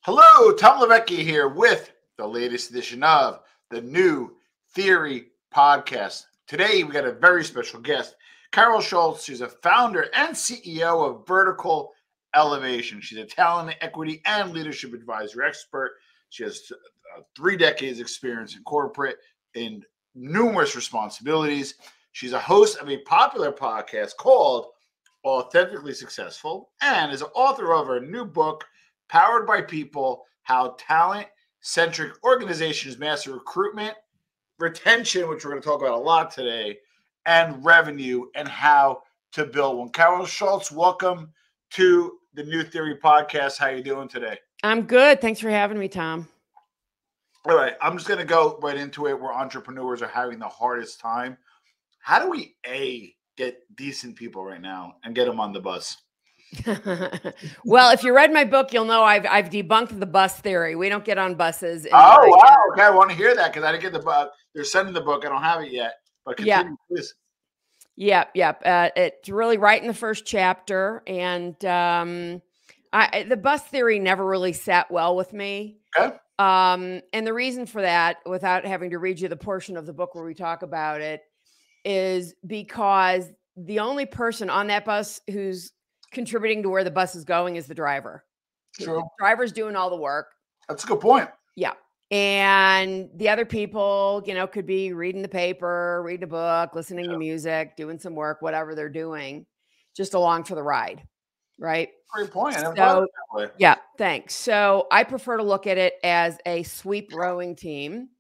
Hello, Tom Levecki here with the latest edition of the New Theory Podcast. Today, we got a very special guest, Carol Schultz. She's a founder and CEO of Vertical Elevation. She's a talent, equity, and leadership advisory expert. She has 3 decades experience in corporate in numerous responsibilities. She's a host of a popular podcast called Authentically Successful and is an author of her new book, Powered by People, How Talent-Centric Organizations Master Recruitment, Retention, which we're going to talk about a lot today, and revenue, and how to build one. Carol Schultz, welcome to the New Theory Podcast. How you doing today? I'm good. Thanks for having me, Tom. All right. I'm just going to go right into it. Where entrepreneurs are having the hardest time. How do we, get decent people right now and get them on the bus? Well, if you read my book, you'll know I've debunked the bus theory. We don't get on buses. Oh, wow. Okay. I want to hear that because I didn't get the book. They're sending the book. I don't have it yet. But continue, please. Yep. It's really right in the first chapter. And the bus theory never really sat well with me. Okay. And the reason for that, without having to read you the portion of the book where we talk about it, is because the only person on that bus who's contributing to where the bus is going is the driver. True. The driver's doing all the work. That's a good point. Yeah. And the other people, could be reading the paper, reading a book, listening to music, doing some work, whatever they're doing, just along for the ride. Right. Great point. Yeah, thanks. So I prefer to look at it as a sweep rowing team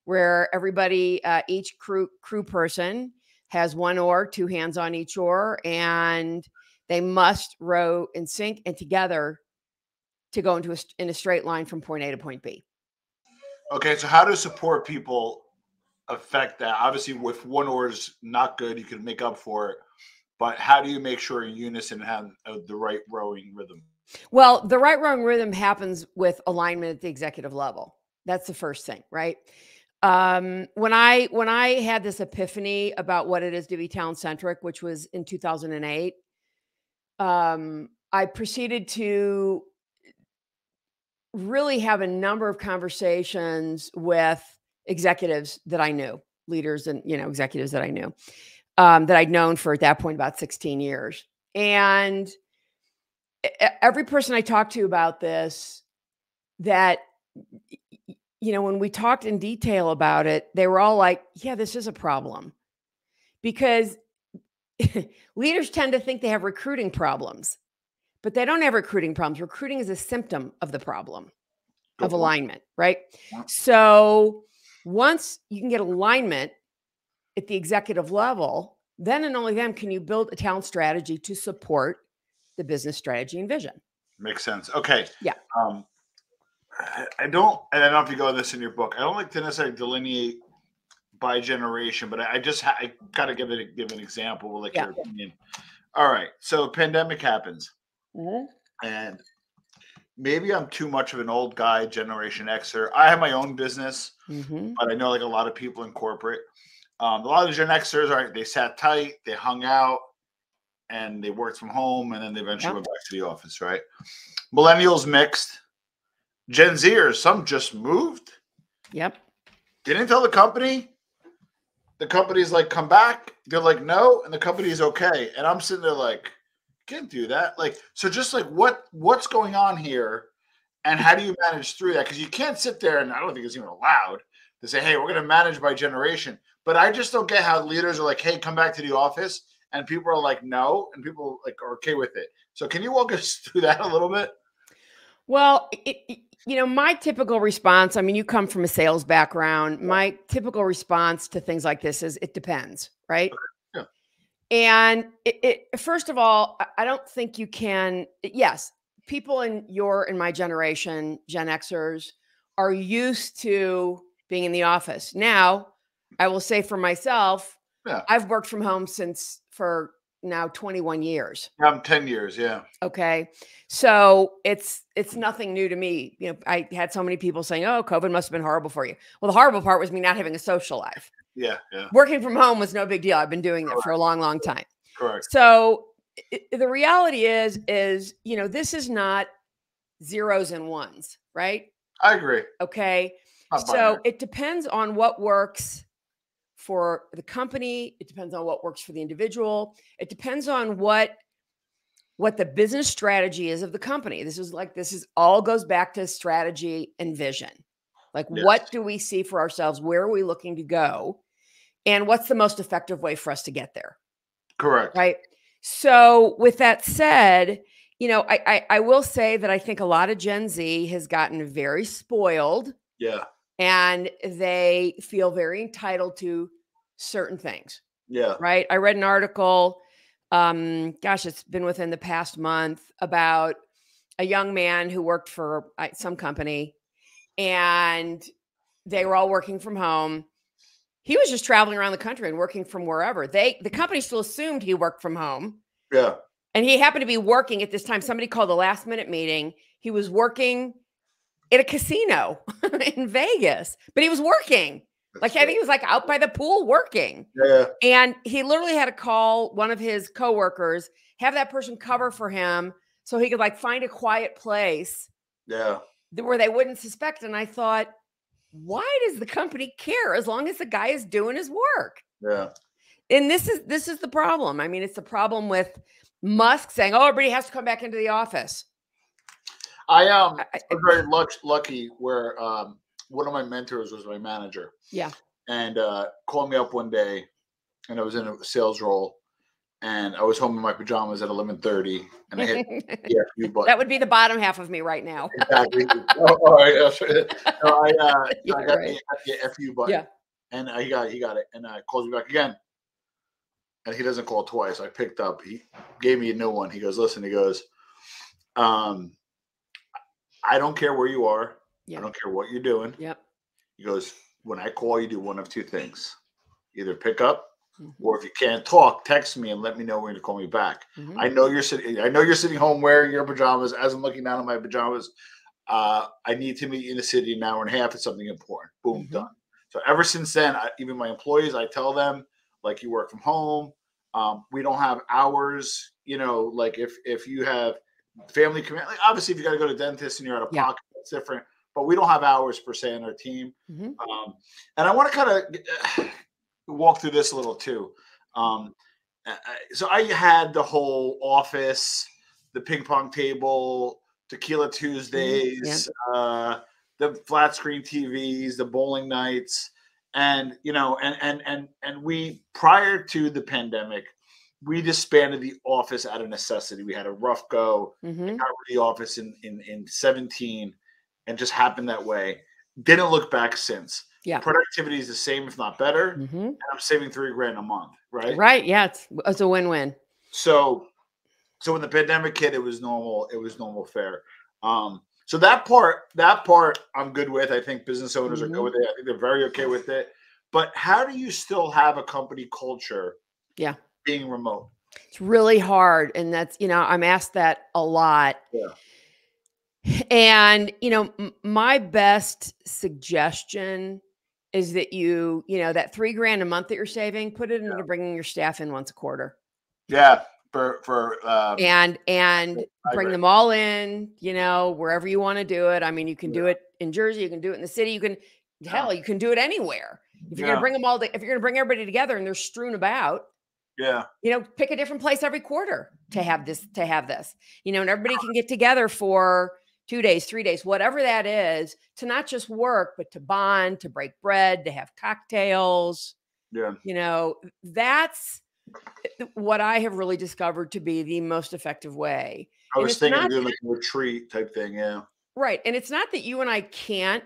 where everybody, each crew person has one oar, 2 hands on each oar, and they must row in sync and together to go in a straight line from point A to point B. Okay, so how do support people affect that? Obviously, if one oar is not good, you can make up for it. But how do you make sure in unison have the right rowing rhythm? Well, the right rowing rhythm happens with alignment at the executive level. That's the first thing, right? When I had this epiphany about what it is to be talent-centric, which was in 2008, I proceeded to really have a number of conversations with executives that I knew, leaders and, executives that I knew, that I'd known for at that point about 16 years. And every person I talked to about this, that, when we talked in detail about it, they were all like, yeah, this is a problem. Because leaders tend to think they have recruiting problems, but they don't have recruiting problems. Recruiting is a symptom of the problem of alignment, right? Yeah. So once you can get alignment at the executive level, then and only then can you build a talent strategy to support the business strategy and vision. Makes sense. Okay. Yeah. I don't know if you go this in your book. I don't like to necessarily delineate by generation, but I gotta give an example, like your opinion. All right, so pandemic happens, and maybe I'm too much of an old guy, Generation Xer. I have my own business, but I know like a lot of people in corporate. A lot of the Gen Xers, right? They sat tight, they hung out, and they worked from home, and then they eventually went back to the office, right? Millennials mixed. Gen Zers, some just moved. Yep. Didn't tell the company. The company's like, come back. They're like, no. And the company's okay. And I'm sitting there like, can't do that. Like, so just like what's going on here? And how do you manage through that? Because you can't sit there, and I don't think it's even allowed to say, hey, we're going to manage by generation. But I just don't get how leaders are like, hey, come back to the office. And people are like, no. And people like are okay with it. So can you walk us through that a little bit? Well, my typical response, you come from a sales background. My typical response to things like this is it depends, right? Yeah. And first of all, I don't think you can, yes, people in my generation, Gen Xers, are used to being in the office. Now, I will say for myself, I've worked from home for now 21 years. 10 years. Yeah. Okay. So it's nothing new to me. I had so many people saying, oh, COVID must've been horrible for you. Well, the horrible part was me not having a social life. Yeah. Working from home was no big deal. I've been doing that for a long, long time. Correct. So the reality is, this is not zeros and ones, right? I agree. Okay. Not So binary. it depends on what works for the company. It depends on what works for the individual. It depends on what the business strategy is of the company. This is all goes back to strategy and vision. Like, Yes. what do we see for ourselves? Where are we looking to go? And what's the most effective way for us to get there? Correct. Right. So with that said, I will say that I think a lot of Gen Z has gotten very spoiled. Yeah. And they feel very entitled to certain things. Yeah. Right. I read an article, it's been within the past month, about a young man who worked for some company, and they were all working from home. He was just traveling around the country and working from wherever. The company still assumed he worked from home. Yeah. And he happened to be working at this time. Somebody called a last minute meeting. He was working at a casino in Vegas, but he was working. I think he was out by the pool working. Yeah. And he literally had to call one of his coworkers, have that person cover for him so he could find a quiet place. Yeah. Where they wouldn't suspect. And I thought, why does the company care as long as the guy is doing his work? Yeah. And this is the problem. I mean, it's the problem with Musk saying, "Oh, everybody has to come back into the office." I'm very lucky where one of my mentors was my manager. Yeah. And called me up one day, and I was in a sales role, and I was home in my pajamas at 11:30, and I hit the FU button. That would be the bottom half of me right now. Exactly. All right. So I got right. the FU button. Yeah. And he got it, and calls me back again. And he doesn't call twice. I picked up. He gave me a new one. He goes, "Listen," he goes, "I don't care where you are. Yeah. I don't care what you're doing." Yep. He goes, "When I call, you do one of two things: either pick up, or if you can't talk, text me and let me know when to call me back. I know you're sitting home wearing your pajamas. As I'm looking down at my pajamas, I need to meet you in the city in an hour and a half. It's something important." Boom, done. So ever since then, even my employees, I tell them, you work from home. We don't have hours. If you have family commitment, obviously if you got to go to the dentist and you're out of pocket, that's different. But we don't have hours per se on our team. And I want to kind of walk through this a little too. So I had the whole office, the ping pong table, Tequila Tuesdays, the flat screen TVs, the bowling nights, and we, prior to the pandemic, we disbanded the office out of necessity. We had a rough go, got rid of the office in 17, and just happened that way. Didn't look back since. Yeah. Productivity is the same, if not better. And I'm saving $3,000 a month, right? Right. Yeah. It's a win-win. So when the pandemic hit, it was normal. It was normal fare. So that part I'm good with. I think business owners are good with it. I think they're very okay with it. But how do you still have a company culture? Yeah. Being remote. It's really hard. And that's, I'm asked that a lot. Yeah. And, my best suggestion is that that $3,000 a month that you're saving, put it into bringing your staff in once a quarter. Yeah. And bring them all in, wherever you want to do it. I mean, you can do it in Jersey, you can do it in the city, you can do it anywhere. If you're going to bring them all, if you're going to bring everybody together and they're strewn about, pick a different place every quarter to have this, and everybody can get together for 2 days, 3 days, whatever that is, to not just work, but to bond, to break bread, to have cocktails. Yeah. That's what I have really discovered to be the most effective way. I was thinking of doing a retreat type thing. Yeah. Right. And it's not that you and I can't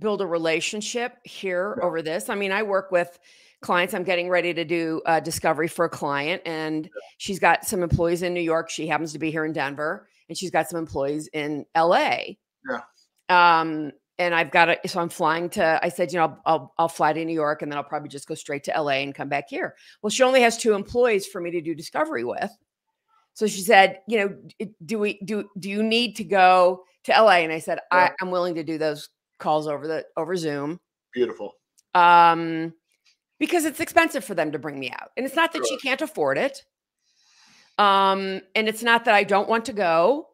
build a relationship here over this. I mean, I work with clients. I'm getting ready to do a discovery for a client, and she's got some employees in New York. She happens to be here in Denver, and she's got some employees in LA. Yeah. And so I'm flying I said, I'll fly to New York, and then I'll probably just go straight to LA and come back here. Well, she only has 2 employees for me to do discovery with. So she said, do you need to go to LA? And I said, I'm willing to do those calls over Zoom. Beautiful. Because it's expensive for them to bring me out. And it's not that she can't afford it. And it's not that I don't want to go,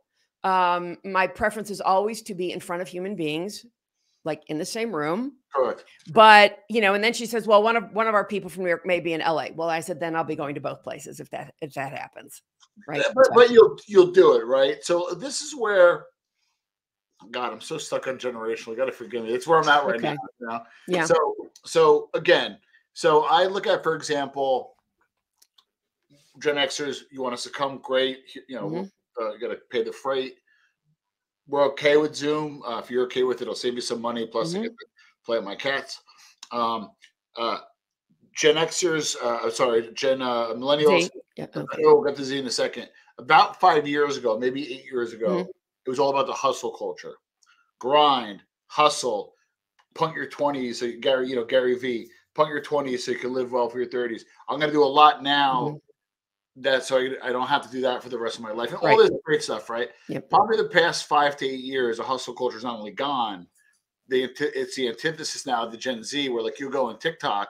My preference is always to be in front of human beings, like in the same room. Correct. But, you know, and then she says, well, one of our people from New York may be in LA. Well, I said, then I'll be going to both places if that happens. Right. But you'll do it, right? So this is where, God, I'm so stuck on generational. You got to forgive me. It's where I'm at right now. You know? Yeah. So again, so I look at, for example, Gen Xers. You want us to come? Great. You know, you got to pay the freight. We're okay with Zoom. If you're okay with it, it'll save you some money. Plus, I get to play with my cats. Gen Xers, millennials. Yeah, okay. We'll get to Z in a second. About 5 years ago, maybe 8 years ago, it was all about the hustle culture, grind, hustle, punk your 20s. So Gary V, punk your 20s so you can live well for your 30s. I'm going to do a lot now so I don't have to do that for the rest of my life. And all this great stuff, right? Yep. Probably the past 5 to 8 years, the hustle culture is not only gone. It's the antithesis now of the Gen Z, where like you go on TikTok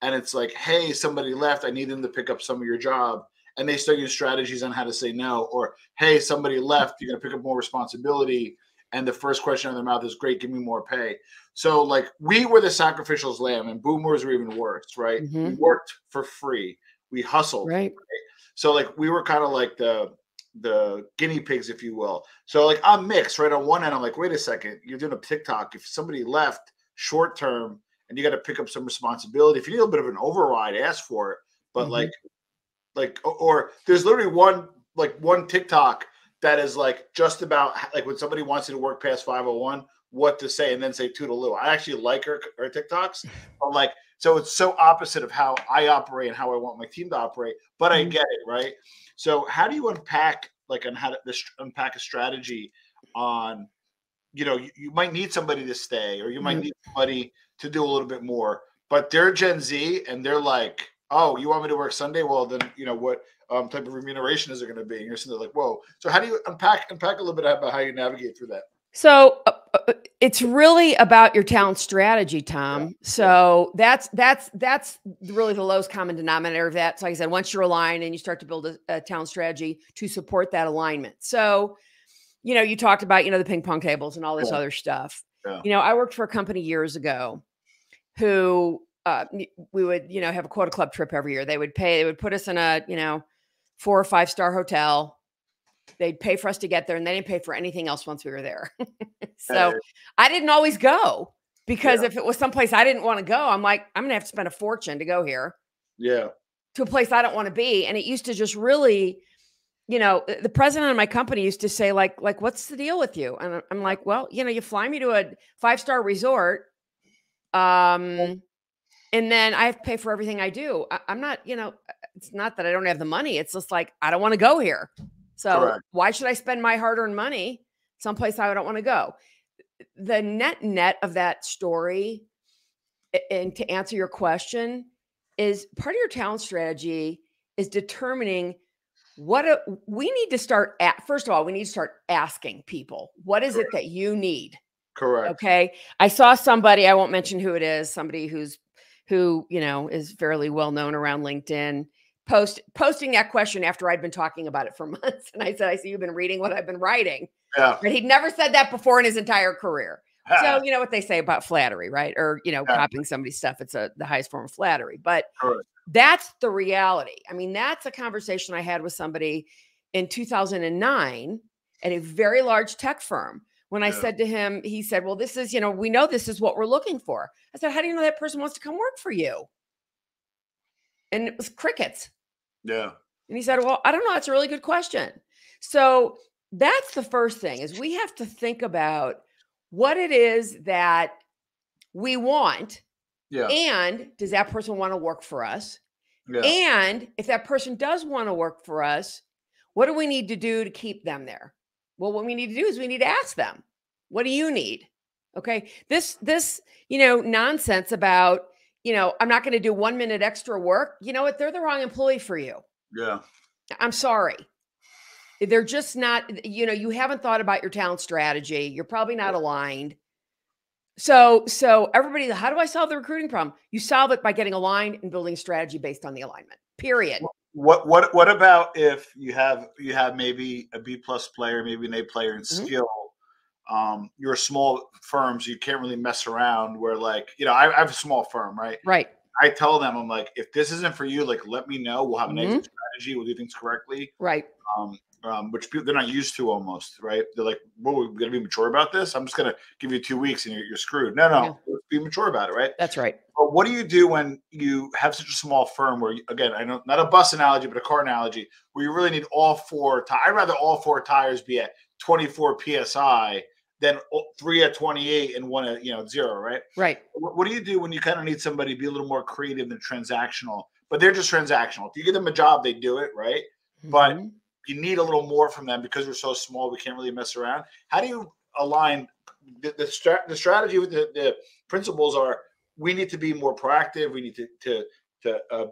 and it's like, hey, somebody left. I need them to pick up some of your job. And they start using strategies on how to say no. Or, hey, somebody left. You're going to pick up more responsibility. And the first question out of their mouth is, great, give me more pay. So like we were the sacrificial lamb, and boomers were even worse, right? We worked for free. We hustled. Right. So like we were kind of like the guinea pigs, if you will. So like I'm mixed, right? On one end, I'm like, wait a second, you're doing a TikTok. If somebody left short term and you got to pick up some responsibility, if you need a bit of an override, ask for it. But or there's literally one TikTok that is like just about like when somebody wants you to work past 501, what to say, and then say toodaloo. I actually like her TikToks. I'm like, so it's so opposite of how I operate and how I want my team to operate, but I get it, right? So how do you unpack unpack a strategy on, you might need somebody to stay, or you might need somebody to do a little bit more, but they're Gen Z and they're like, oh, you want me to work Sunday? Well, then, what type of remuneration is it going to be? And you're sitting there like, whoa. So how do you unpack a little bit about how you navigate through that? So it's really about your talent strategy, Tom. Yeah. So that's really the lowest common denominator of that. So like I said, once you're aligned and you start to build a talent strategy to support that alignment. So, you talked about, the ping pong tables and all this other stuff. Yeah. I worked for a company years ago who we would, have a quota club trip every year. They would put us in a, 4 or 5 star hotel. They'd pay for us to get there, and they didn't pay for anything else once we were there. So I didn't always go, because if it was someplace I didn't want to go, I'm like, I'm going to have to spend a fortune to go here. Yeah. To a place I don't want to be. And it used to just really, the president of my company used to say like, what's the deal with you? And I'm like, well, you fly me to a 5-star resort. And then I have to pay for everything I do. I'm not, it's not that I don't have the money. It's just like, I don't want to go here. So why should I spend my hard-earned money someplace I don't want to go? The net of that story, and to answer your question, is part of your talent strategy is determining we need to start at. First of all, we need to start asking people, what is it that you need? Correct. Okay. I saw somebody, I won't mention who it is, somebody who is fairly well known around LinkedIn, posting that question after I'd been talking about it for months. And I said, I see you've been reading what I've been writing. Yeah. But he'd never said that before in his entire career. So you know what they say about flattery, right? Or, copying somebody's stuff. It's the highest form of flattery. But that's the reality. I mean, that's a conversation I had with somebody in 2009 at a very large tech firm. When I said to him, he said, well, this is, we know this is what we're looking for. I said, how do you know that person wants to come work for you? And it was crickets. Yeah. And he said, well, I don't know. That's a really good question. So that's the first thing, is we have to think about what it is that we want. Yeah. And does that person want to work for us? Yeah. And if that person does want to work for us, what do we need to do to keep them there? Well, what we need to do is we need to ask them, what do you need? Okay. This, nonsense about, I'm not going to do 1 minute extra work. You know what? They're the wrong employee for you. Yeah. I'm sorry. They're just not, you haven't thought about your talent strategy. You're probably not aligned. So everybody, how do I solve the recruiting problem? You solve it by getting aligned and building strategy based on the alignment, period. What about if you have maybe a B plus player, maybe an A player in skill? You're a small firm, so you can't really mess around. Where like, I have a small firm, right? Right. I tell them, I'm like, if this isn't for you, like, let me know. We'll have an exit strategy. We'll do things correctly. Right. Which people, they're not used to almost, right? They're like, well, we're going to be mature about this. I'm just going to give you 2 weeks and you're screwed. No, let's be mature about it, right? That's right. But what do you do when you have such a small firm where, again, I know not a bus analogy, but a car analogy, where you really need all four tires? I'd rather all four tires be at 24 PSI than 3 at 28 and 1 at 0, right? Right. What do you do when you kind of need somebody to be a little more creative than transactional, but they're just transactional? If you give them a job, they do it, right? But you need a little more from them because we're so small, we can't really mess around. How do you align the strategy with the principles? Are we need to be more proactive, we need to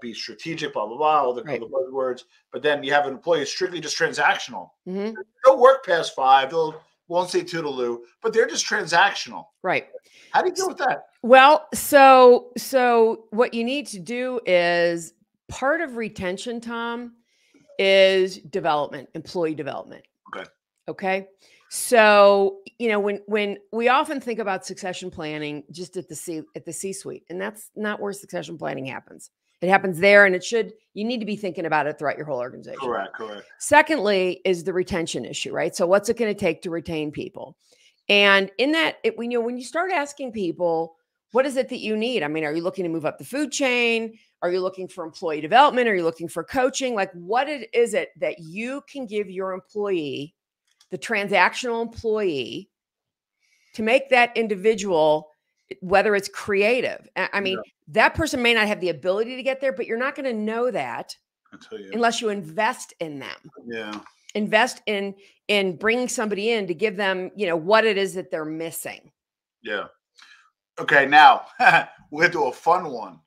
be strategic, blah blah blah, all the buzzwords. But then you have an employee who's strictly just transactional. They'll work past 5. They'll won't say toodaloo, but they're just transactional. Right. How do you deal with that? Well, so what you need to do is part of retention, Tom, is development, employee development. Okay. So, when we often think about succession planning just at the C-suite, and that's not where succession planning happens. It happens there, and you need to be thinking about it throughout your whole organization. Correct. Secondly is the retention issue, right? So what's it going to take to retain people? And in that, when you start asking people, what is it that you need? I mean, are you looking to move up the food chain? Are you looking for employee development? Are you looking for coaching? Like, what is it that you can give your employee, the transactional employee, to make that individual, whether it's creative? I mean, that person may not have the ability to get there, but you're not going to know that unless you invest in them. Yeah. Invest in bringing somebody in to give them, what it is that they're missing. Yeah. Okay. Now we'll do a fun one.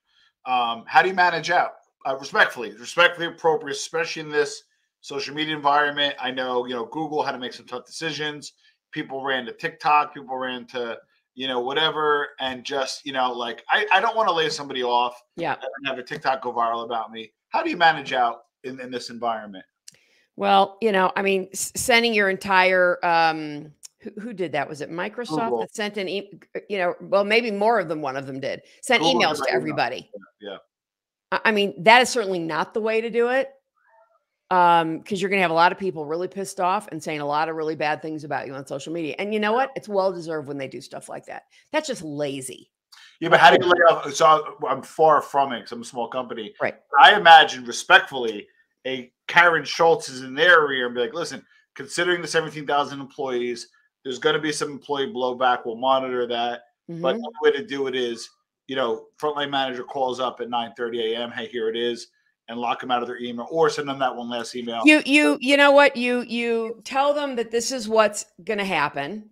How do you manage out? Respectfully appropriate, especially in this social media environment. I know, Google had to make some tough decisions. People ran to TikTok, people ran to, whatever. And just, like, I don't want to lay somebody off. Yeah. And have a TikTok go viral about me. How do you manage out in this environment? Well, I mean, sending your entire, who did that? Was it Microsoft Google. that sent well, maybe more of them, one of them did, sent Google emails to everybody. Yeah. I mean, that is certainly not the way to do it. Because you're going to have a lot of people really pissed off and saying a lot of really bad things about you on social media. And you know what? It's well-deserved when they do stuff like that. That's just lazy. Yeah, but how do you lay off? So I'm far from it because I'm a small company. Right. I imagine, respectfully, a Karen Schultz is in their area and be like, listen, considering the 17,000 employees, there's going to be some employee blowback. We'll monitor that. But the way to do it is, frontline manager calls up at 9:30 a.m. Hey, here it is. And lock them out of their email, or send them that one last email. You know what? You tell them that this is what's going to happen.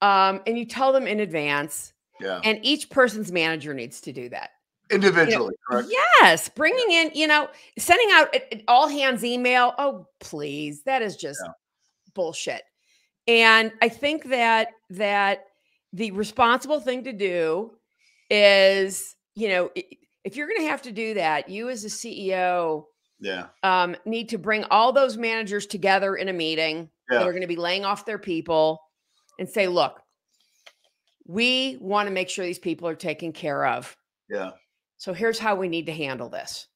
Yeah. And you tell them in advance. Yeah. And each person's manager needs to do that individually. Correct? Yes. Bringing in, sending out all hands email. Oh, please. That is just bullshit. And I think that the responsible thing to do is, if you're going to have to do that, you as a CEO need to bring all those managers together in a meeting that are going to be laying off their people and say, look, we want to make sure these people are taken care of. Yeah. So here's how we need to handle this.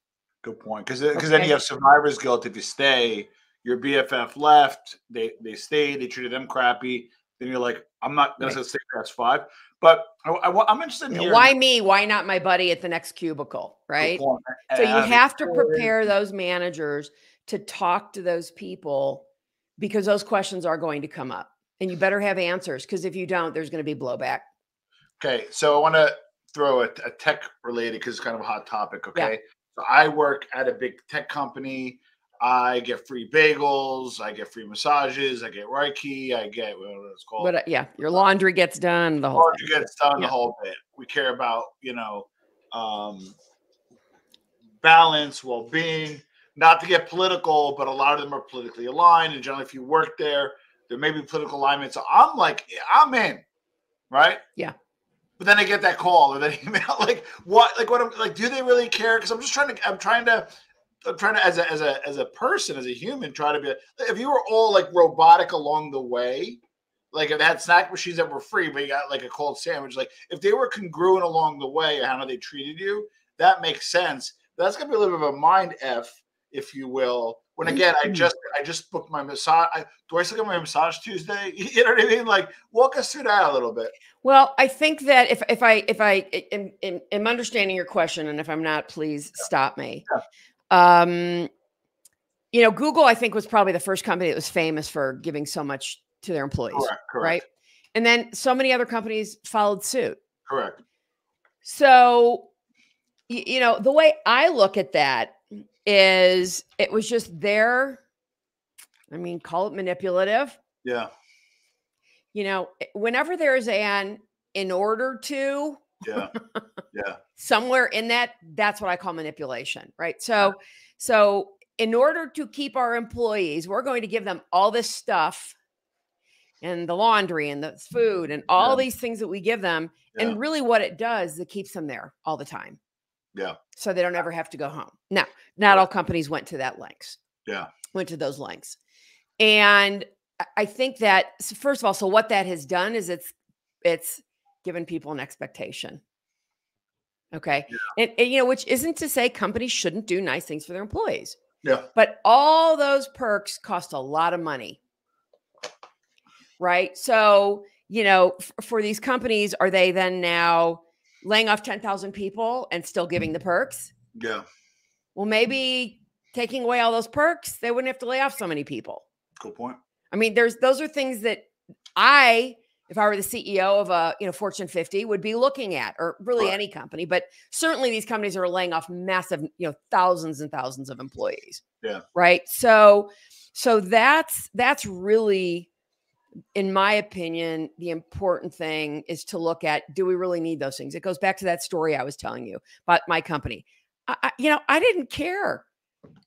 Good point. Because then you have survivor's guilt. If you stay, your BFF left, they stayed, they treated them crappy. Then you're like, I'm not going to stay past 5. But I'm interested in hearing. Why me? Why not my buddy at the next cubicle? Right. So you have to prepare those managers to talk to those people because those questions are going to come up and you better have answers because if you don't, there's going to be blowback. Okay. So I want to throw a tech related because it's kind of a hot topic. Okay. Yeah. So I work at a big tech company. I get free bagels. I get free massages. I get Reiki. I get whatever it's called. But your laundry gets done. The whole laundry gets done. The whole bit. We care about balance, well-being. Not to get political, but a lot of them are politically aligned. And generally, if you work there, there may be political alignment. So I'm like, I'm in, right? Yeah. But then I get that call or that email. Like what? Like what? Do they really care? Because I'm trying to trying to, as a person, as a human, try to be. If you were all like robotic along the way, like if they had snack machines that were free, but you got like a cold sandwich, like if they were congruent along the way, how they treated you, that makes sense. That's gonna be a little bit of a mind f, if you will. When again, I just booked my massage. Do I still get my massage Tuesday? You know what I mean? Like, walk us through that a little bit. Well, I think that if I am understanding your question, and if I'm not, please stop me. Yeah. You know, Google, I think, was probably the first company that was famous for giving so much to their employees, Correct. right? And then so many other companies followed suit. Correct. So, you know, the way I look at that is it was just their, I mean, call it manipulative. Yeah. You know, whenever there is an in order to, yeah, somewhere in that, that's what I call manipulation, right? So in order to keep our employees, we're going to give them all this stuff and the laundry and the food and all these things that we give them. And really what it does is it keeps them there all the time. Yeah. So they don't ever have to go home. Now, not all companies went to that lengths. Yeah. Went to those lengths. And I think that, first of all, so what that has done is it's given people an expectation. Okay. Yeah. And, you know, which isn't to say companies shouldn't do nice things for their employees. Yeah. But all those perks cost a lot of money. Right. So, you know, for these companies, are they then now laying off 10,000 people and still giving the perks? Yeah. Well, maybe taking away all those perks, they wouldn't have to lay off so many people. Good point. I mean, those are things that if I were the CEO of a, you know, Fortune 50 would be looking at, or really any company, but certainly these companies are laying off massive, you know, thousands and thousands of employees. Yeah. Right. So that's really, in my opinion, the important thing is to look at, do we really need those things? It goes back to that story I was telling you about my company. I didn't care.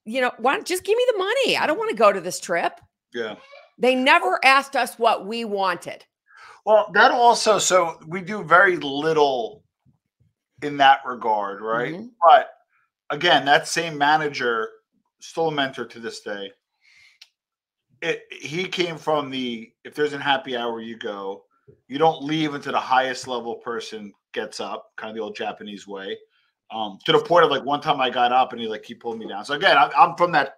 You know, why don't just give me the money? I don't want to go to this trip. Yeah. They never asked us what we wanted. Well, that also, so we do very little in that regard, right? Mm-hmm. But again, that same manager, still a mentor to this day. He came from if there's a happy hour, you go. You don't leave until the highest level person gets up, kind of the old Japanese way. To the point of like one time I got up and he pulled me down. So again, I'm from that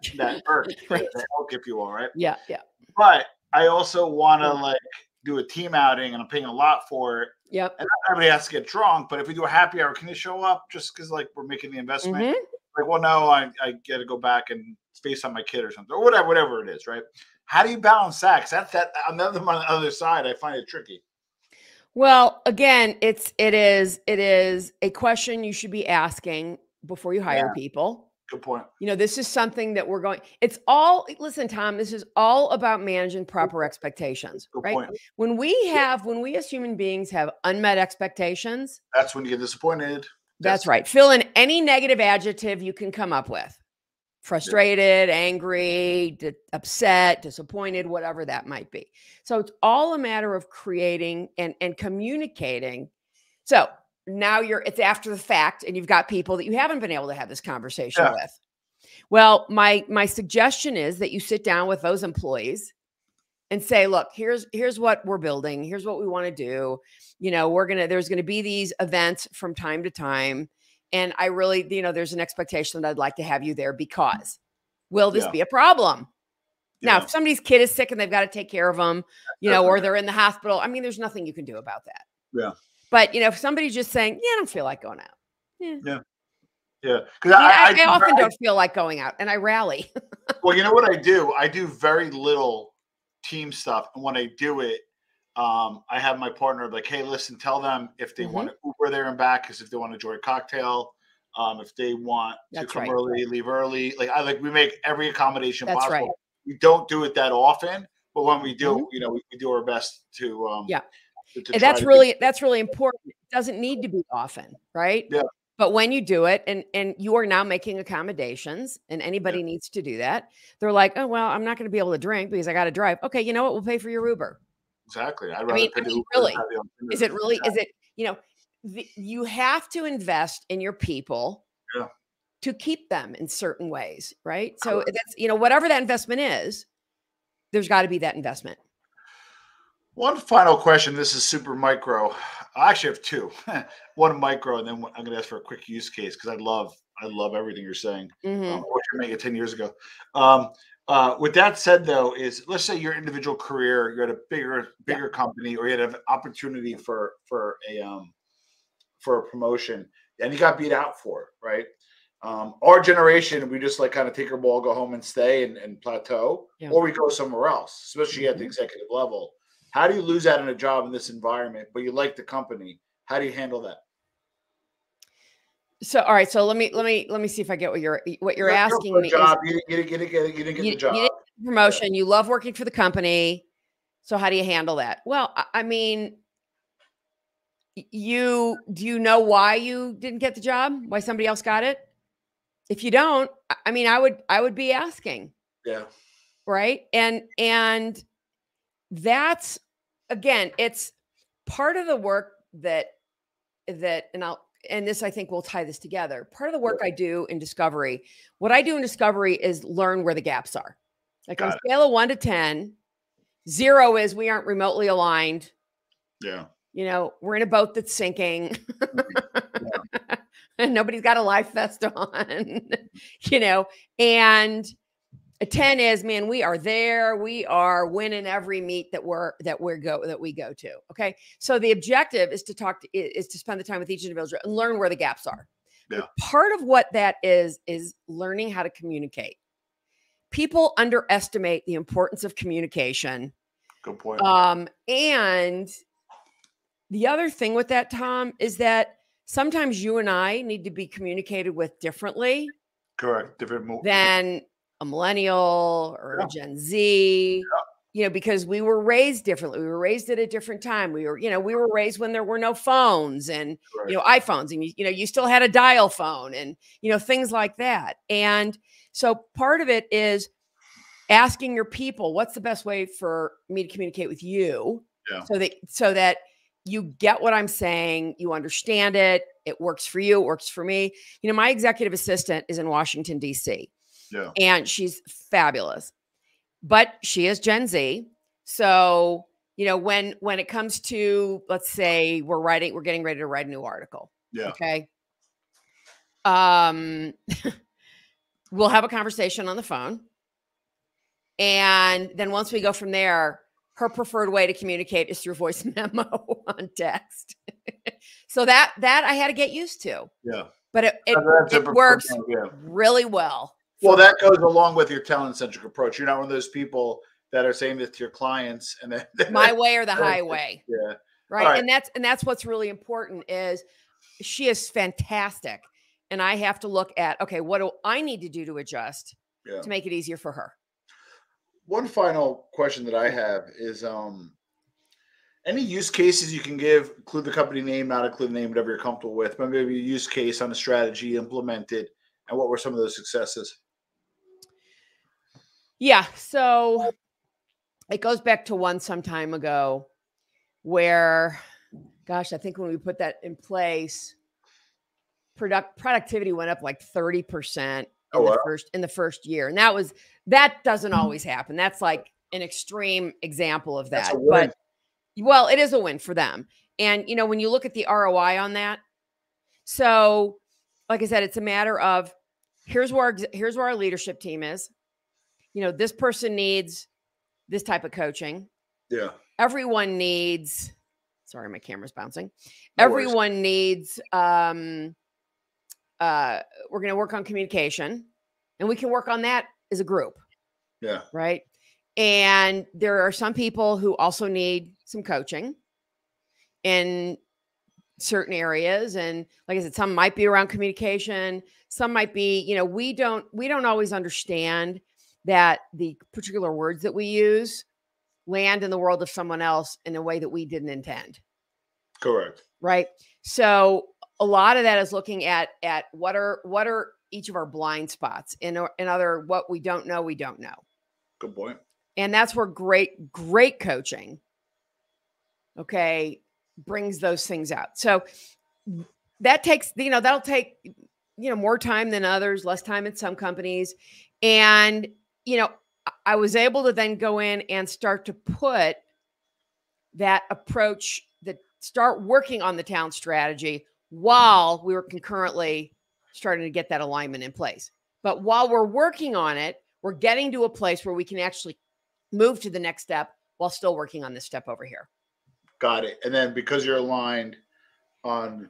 earth, right. if you will, right? Yeah, yeah. But I also want to like do a team outing, and I'm paying a lot for it. Yep. And not everybody has to get drunk, but if we do a happy hour, can you show up just because like we're making the investment? Mm-hmm. Like, well, no, I got to go back and space on my kid or something, or whatever it is, right? How do you balance that? Because that's on the other side, I find it tricky. Well, again, it is a question you should be asking before you hire people. Good point. You know, this is something that listen, Tom, this is all about managing proper expectations, right? Point. When we as human beings have unmet expectations, that's when you get disappointed. That's right. Fill in any negative adjective you can come up with. Frustrated, angry, upset, disappointed, whatever that might be. So it's all a matter of creating and communicating. So now it's after the fact, and you've got people that you haven't been able to have this conversation with. Well, my suggestion is that you sit down with those employees and say, look, here's what we're building. Here's what we want to do. You know, there's going to be these events from time to time. And I really, you know, there's an expectation that I'd like to have you there because will this be a problem? Yeah. Now, if somebody's kid is sick and they've got to take care of them, you know, or they're in the hospital, I mean, there's nothing you can do about that. Yeah. But, you know, if somebody's just saying, I don't feel like going out. Yeah. Yeah. Because I often don't feel like going out, and I rally. Well, you know what I do? I do very little team stuff. And when I do it, I have my partner like, hey, listen, tell them if they want to Uber there and back, because if they want to enjoy a cocktail, if they want to come early, leave early. We make every accommodation possible. Right. We don't do it that often, but when we do, you know, we do our best to and that's really important. It doesn't need to be often, right? Yeah. But when you do it, and you are now making accommodations, and anybody needs to do that, they're like, oh, well, I'm not going to be able to drink because I got to drive. Okay, you know what? We'll pay for your Uber. Exactly. I mean, really, is it, you know, you have to invest in your people to keep them in certain ways, right? So that's, whatever that investment is, there's got to be that investment. One final question. This is super micro. I actually have two. One micro, and then I'm going to ask for a quick use case because I love everything you're saying. I wish I made it 10 years ago. With that said, though, is let's say your individual career, you're at a bigger company, or you had an opportunity for a promotion, and you got beat out for it, right? Our generation, we just like kind of take our ball, go home and stay and plateau, or we go somewhere else, especially at the executive level. How do you lose out on a job in this environment, but you like the company? How do you handle that? So, all right. So let me see if I get what you're asking me. Job. You didn't get the job. You didn't get the promotion. You love working for the company. So how do you handle that? Well, I mean, do you know why you didn't get the job? Why somebody else got it? If you don't, I mean, I would be asking. Yeah. Right. And that's, again, it's part of the work that and this, I think we'll tie this together. Part of the work I do in discovery, what I do in discovery is learn where the gaps are. Like on a scale of 1 to 10, 0 is we aren't remotely aligned. Yeah. We're in a boat that's sinking. And nobody's got a life vest on, and a 10 is, man, we are there. We are winning every meet that we go to. Okay. So the objective is to spend the time with each individual and learn where the gaps are. Yeah. Part of what that is learning how to communicate. People underestimate the importance of communication. Good point. And the other thing with that, Tom, is that sometimes you and I need to be communicated with differently. Correct. Than a millennial or a Gen Z, because we were raised differently. We were raised at a different time. We were raised when there were no phones and, iPhones, and, you still had a dial phone and, things like that. And so part of it is asking your people, what's the best way for me to communicate with you? Yeah. So that you get what I'm saying, you understand it, it works for you, it works for me. My executive assistant is in Washington, D.C. Yeah. And she's fabulous, but she is Gen Z. So, when it comes to, let's say we're getting ready to write a new article. Yeah. Okay. We'll have a conversation on the phone. And then once we go from there, her preferred way to communicate is through voice memo on text. So that I had to get used to. Yeah. But it works really well. Well, that goes along with your talent-centric approach. You're not one of those people that are saying this to your clients and then my way or the highway. Yeah. Right. And that's what's really important is she is fantastic. And I have to look at, okay, what do I need to do to adjust to make it easier for her? One final question that I have is any use cases you can give, include the company name, not include the name, whatever you're comfortable with, but maybe a use case on a strategy implemented, and what were some of those successes? Yeah. So it goes back to one some time ago where, gosh, I think when we put that in place, productivity went up like 30% in the first year. And that doesn't always happen. That's like an extreme example of that. But well, it is a win for them. And when you look at the ROI on that, so like I said, it's a matter of here's where our leadership team is. This person needs this type of coaching. Yeah. Everyone needs, sorry, my camera's bouncing. No Everyone worries. Needs, we're going to work on communication, and we can work on that as a group. Yeah. Right. And there are some people who also need some coaching in certain areas. And like I said, some might be around communication. Some might be, we don't always understand that the particular words that we use land in the world of someone else in a way that we didn't intend. Correct. Right. So a lot of that is looking at what are each of our blind spots in other, what we don't know. Good point. And that's where great coaching, brings those things out. So that takes, that'll take more time than others, less time at some companies. And, I was able to then go in and start to put that approach, that start working on the talent strategy while we were concurrently starting to get that alignment in place. But while we're working on it, we're getting to a place where we can actually move to the next step while still working on this step over here. Got it. And then because you're aligned on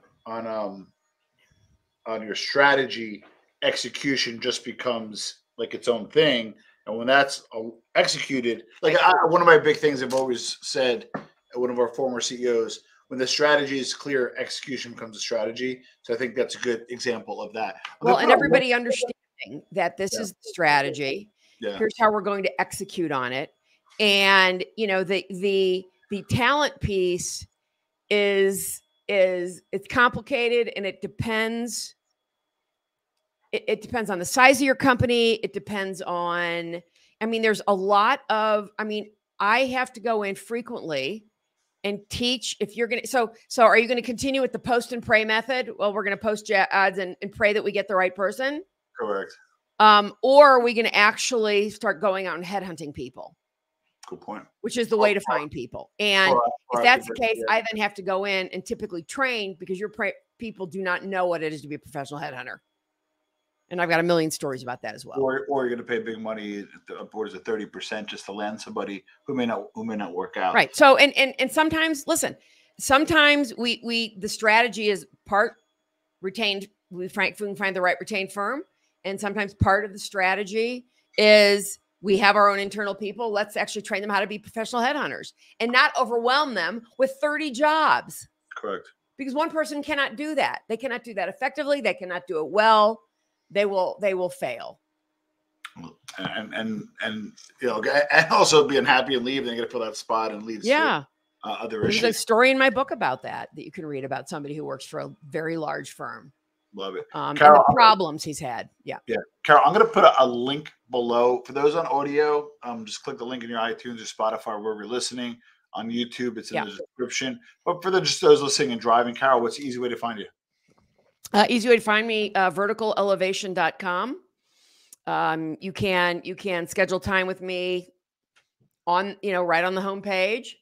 your strategy, execution just becomes like its own thing. And when that's executed, like one of my big things I've always said, one of our former CEOs, when the strategy is clear, execution becomes a strategy. So I think that's a good example of that. Well, and everybody understanding that this is the strategy. Yeah. Here's how we're going to execute on it. And, the talent piece is it's complicated, and it depends. It depends on the size of your company. It depends on, there's a lot of, I have to go in frequently and teach. If you're going to, so are you going to continue with the post and pray method? Well, we're going to post ads and pray that we get the right person. Correct. Or are we going to actually start going out and headhunting people? Good point. Which is the way to find people. And if that's the case, I then have to go in and typically train, because your people do not know what it is to be a professional headhunter. And I've got a million stories about that as well. Or you're going to pay big money, upwards of 30%, just to land somebody who may not work out. Right. So and sometimes, listen, sometimes we the strategy is part retained. We can find the right retained firm, and sometimes part of the strategy is we have our own internal people. Let's actually train them how to be professional headhunters and not overwhelm them with 30 jobs. Correct. Because one person cannot do that. They cannot do that effectively. They cannot do it well. They will fail. And and also being happy and leave, then you got to fill that spot and lead. Yeah. Other issues. There's a story in my book about that you can read about somebody who works for a very large firm. Love it. And the problems he's had. Yeah. Yeah. Carol, I'm going to put a link below for those on audio. Just click the link in your iTunes or Spotify, wherever you're listening. On YouTube, it's in the description. But for just those listening and driving, Carol, what's the easy way to find you? Easy way to find me, verticalelevation.com. You can schedule time with me on, right on the homepage.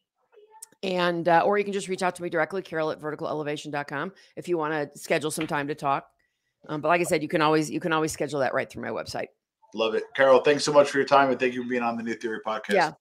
And, or you can just reach out to me directly, Carol@verticalelevation.com, if you want to schedule some time to talk. But like I said, you can always schedule that right through my website. Love it. Carol, thanks so much for your time, and thank you for being on the New Theory podcast. Yeah.